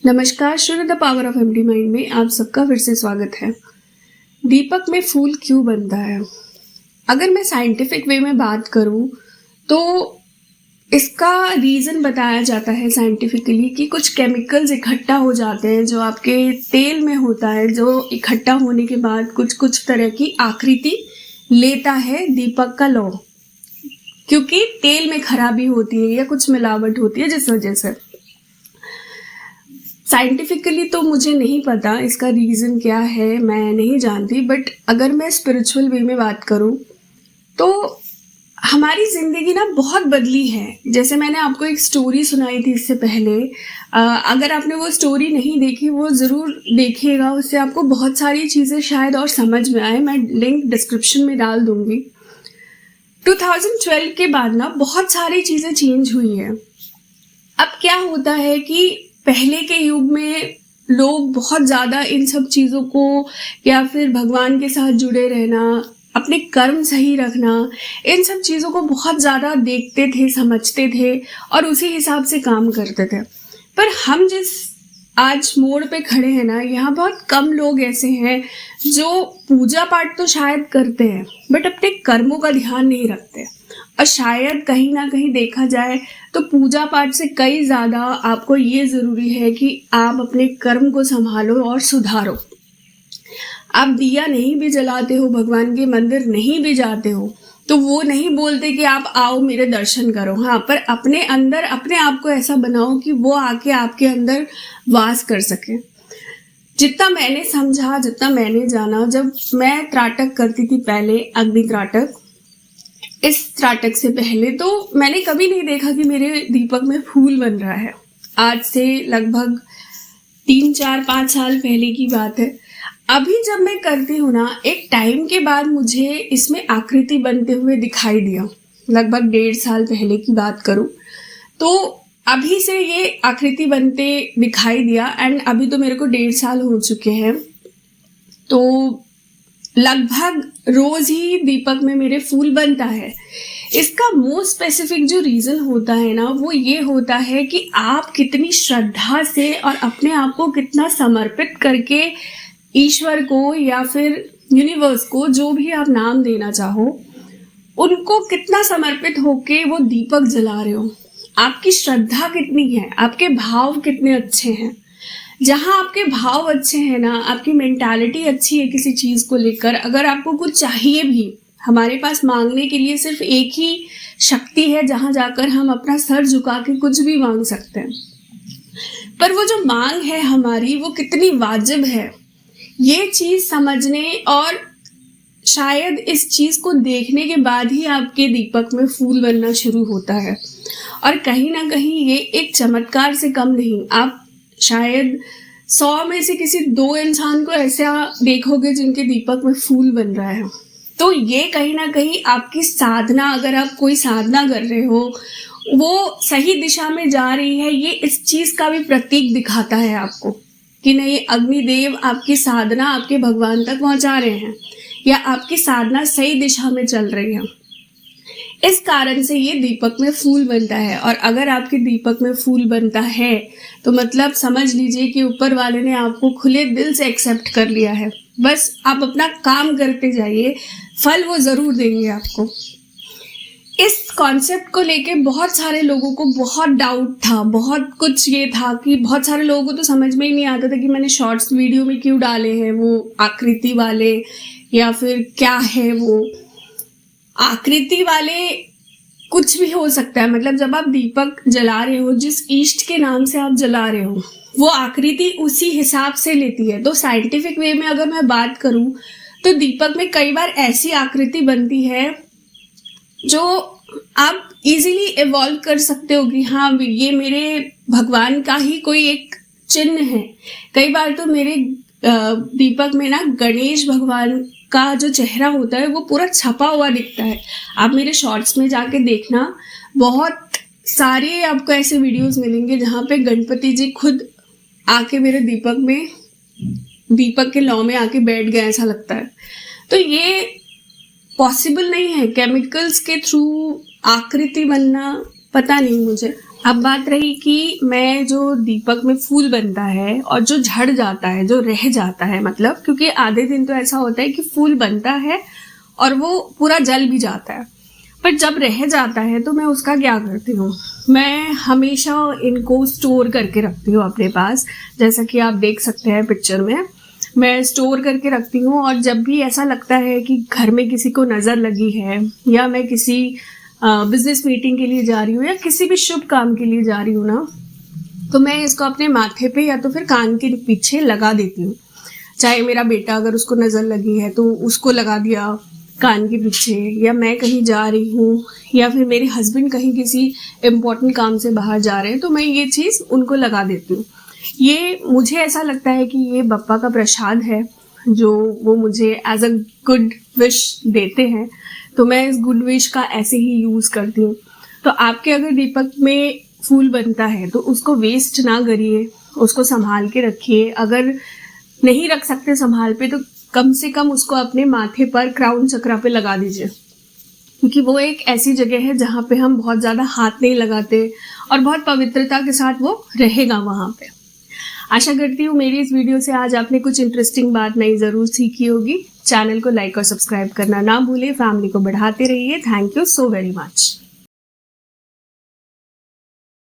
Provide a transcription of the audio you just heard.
नमस्कार, शुरू the power of empty mind में आप सबका फिर से स्वागत है। दीपक में फूल क्यों बनता है? अगर मैं साइंटिफिक वे में बात करूं तो इसका रीज़न बताया जाता है साइंटिफिकली कि कुछ केमिकल्स इकट्ठा हो जाते हैं जो आपके तेल में होता है, जो इकट्ठा होने के बाद कुछ कुछ तरह की आकृति लेता है दीपक का लौ, क्योंकि तेल में खराबी होती है या कुछ मिलावट होती है जिस वजह से। साइंटिफिकली तो मुझे नहीं पता इसका रीज़न क्या है, मैं नहीं जानती, बट अगर मैं स्पिरिचुअल वे में बात करूं तो हमारी ज़िंदगी ना बहुत बदली है। जैसे मैंने आपको एक स्टोरी सुनाई थी इससे पहले, अगर आपने वो स्टोरी नहीं देखी वो ज़रूर देखिएगा, उससे आपको बहुत सारी चीज़ें शायद और समझ में आए। मैं लिंक डिस्क्रिप्शन में डाल दूँगी। 2012 के बाद ना बहुत सारी चीज़ें चेंज हुई हैं। अब क्या होता है कि पहले के युग में लोग बहुत ज़्यादा इन सब चीज़ों को या फिर भगवान के साथ जुड़े रहना, अपने कर्म सही रखना, इन सब चीज़ों को बहुत ज़्यादा देखते थे, समझते थे और उसी हिसाब से काम करते थे। पर हम जिस आज मोड़ पे खड़े हैं ना, यहाँ बहुत कम लोग ऐसे हैं जो पूजा पाठ तो शायद करते हैं बट अपने कर्मों का ध्यान नहीं रखते। और शायद कहीं ना कहीं देखा जाए तो पूजा पाठ से कई ज़्यादा आपको ये ज़रूरी है कि आप अपने कर्म को संभालो और सुधारो। आप दिया नहीं भी जलाते हो, भगवान के मंदिर नहीं भी जाते हो, तो वो नहीं बोलते कि आप आओ मेरे दर्शन करो, हाँ, पर अपने अंदर अपने आप को ऐसा बनाओ कि वो आके आपके अंदर वास कर सके। जितना मैंने समझा, जितना मैंने जाना, जब मैं त्राटक करती थी पहले, अग्नि त्राटक, इस त्राटक से पहले तो मैंने कभी नहीं देखा कि मेरे दीपक में फूल बन रहा है। आज से लगभग 3-4-5 साल पहले की बात है। अभी जब मैं करती हूँ ना, एक टाइम के बाद मुझे इसमें आकृति बनते हुए दिखाई दिया। लगभग 1.5 साल पहले की बात करूँ तो अभी से ये आकृति बनते दिखाई दिया, एंड अभी तो मेरे को 1.5 साल हो चुके हैं। तो लगभग रोज ही दीपक में मेरे फूल बनता है। इसका मोस्ट स्पेसिफिक जो रीज़न होता है ना, वो ये होता है कि आप कितनी श्रद्धा से और अपने आप को कितना समर्पित करके ईश्वर को या फिर यूनिवर्स को, जो भी आप नाम देना चाहो, उनको कितना समर्पित होके वो दीपक जला रहे हो। आपकी श्रद्धा कितनी है, आपके भाव कितने अच्छे हैं। जहाँ आपके भाव अच्छे हैं ना, आपकी मेंटालिटी अच्छी है किसी चीज़ को लेकर, अगर आपको कुछ चाहिए भी, हमारे पास मांगने के लिए सिर्फ एक ही शक्ति है जहाँ जाकर हम अपना सर झुका के कुछ भी मांग सकते हैं। पर वो जो मांग है हमारी, वो कितनी वाजिब है, ये चीज़ समझने और शायद इस चीज़ को देखने के बाद ही आपके दीपक में फूल बनना शुरू होता है। और कहीं ना कहीं ये एक चमत्कार से कम नहीं। आप शायद 100 में से किसी 2 इंसान को ऐसा देखोगे जिनके दीपक में फूल बन रहा है। तो ये कहीं ना कहीं आपकी साधना, अगर आप कोई साधना कर रहे हो, वो सही दिशा में जा रही है, ये इस चीज़ का भी प्रतीक दिखाता है आपको कि नहीं, अग्निदेव आपकी साधना आपके भगवान तक पहुंचा रहे हैं या आपकी साधना सही दिशा में चल रही है। इस कारण से ये दीपक में फूल बनता है। और अगर आपके दीपक में फूल बनता है तो मतलब समझ लीजिए कि ऊपर वाले ने आपको खुले दिल से एक्सेप्ट कर लिया है। बस आप अपना काम करते जाइए, फल वो ज़रूर देंगे आपको। इस कॉन्सेप्ट को लेके बहुत सारे लोगों को बहुत डाउट था, बहुत कुछ ये था कि बहुत सारे लोगों को तो समझ में ही नहीं आता था कि मैंने शॉर्ट्स वीडियो में क्यों डाले हैं वो आकृति वाले, या फिर क्या है वो आकृति वाले। कुछ भी हो सकता है, मतलब जब आप दीपक जला रहे हो, जिस इष्ट के नाम से आप जला रहे हो, वो आकृति उसी हिसाब से लेती है। तो साइंटिफिक वे में अगर मैं बात करूं तो दीपक में कई बार ऐसी आकृति बनती है जो आप इजीली इवॉल्व कर सकते हो कि हाँ, ये मेरे भगवान का ही कोई एक चिन्ह है। कई बार तो मेरे दीपक में ना गणेश भगवान का जो चेहरा होता है वो पूरा छपा हुआ दिखता है। आप मेरे शॉर्ट्स में जाके देखना, बहुत सारे आपको ऐसे वीडियोस मिलेंगे जहाँ पे गणपति जी खुद आके मेरे दीपक में, दीपक के लौ में आके बैठ गए, ऐसा लगता है। तो ये पॉसिबल नहीं है केमिकल्स के थ्रू आकृति बनना, पता नहीं मुझे। अब बात रही कि मैं जो दीपक में फूल बनता है और जो झड़ जाता है, जो रह जाता है, मतलब क्योंकि आधे दिन तो ऐसा होता है कि फूल बनता है और वो पूरा जल भी जाता है, पर जब रह जाता है तो मैं उसका क्या करती हूँ, मैं हमेशा इनको स्टोर करके रखती हूँ अपने पास। जैसा कि आप देख सकते हैं पिक्चर में, मैं स्टोर करके रखती हूँ। और जब भी ऐसा लगता है कि घर में किसी को नज़र लगी है या मैं किसी बिजनेस मीटिंग के लिए जा रही हूँ या किसी भी शुभ काम के लिए जा रही हूँ ना, तो मैं इसको अपने माथे पे या तो फिर कान के पीछे लगा देती हूँ। चाहे मेरा बेटा अगर उसको नज़र लगी है तो उसको लगा दिया कान के पीछे, या मैं कहीं जा रही हूँ या फिर मेरे हस्बैंड कहीं किसी इम्पोर्टेंट काम से बाहर जा रहे हैं तो मैं ये चीज़ उनको लगा देती हूँ। ये मुझे ऐसा लगता है कि ये बप्पा का प्रसाद है जो वो मुझे एज अ गुड विश देते हैं, तो मैं इस गुड विश का ऐसे ही यूज़ करती हूँ। तो आपके अगर दीपक में फूल बनता है तो उसको वेस्ट ना करिए, उसको संभाल के रखिए। अगर नहीं रख सकते संभाल पे तो कम से कम उसको अपने माथे पर क्राउन चक्रा पे लगा दीजिए, क्योंकि वो एक ऐसी जगह है जहाँ पे हम बहुत ज़्यादा हाथ नहीं लगाते और बहुत पवित्रता के साथ वो रहेगा वहाँ पे। आशा करती हूँ मेरी इस वीडियो से आज आपने कुछ इंटरेस्टिंग बात नई ज़रूर सीखी होगी। चैनल को लाइक और सब्सक्राइब करना ना भूलें, फैमिली को बढ़ाते रहिए। Thank you so very much.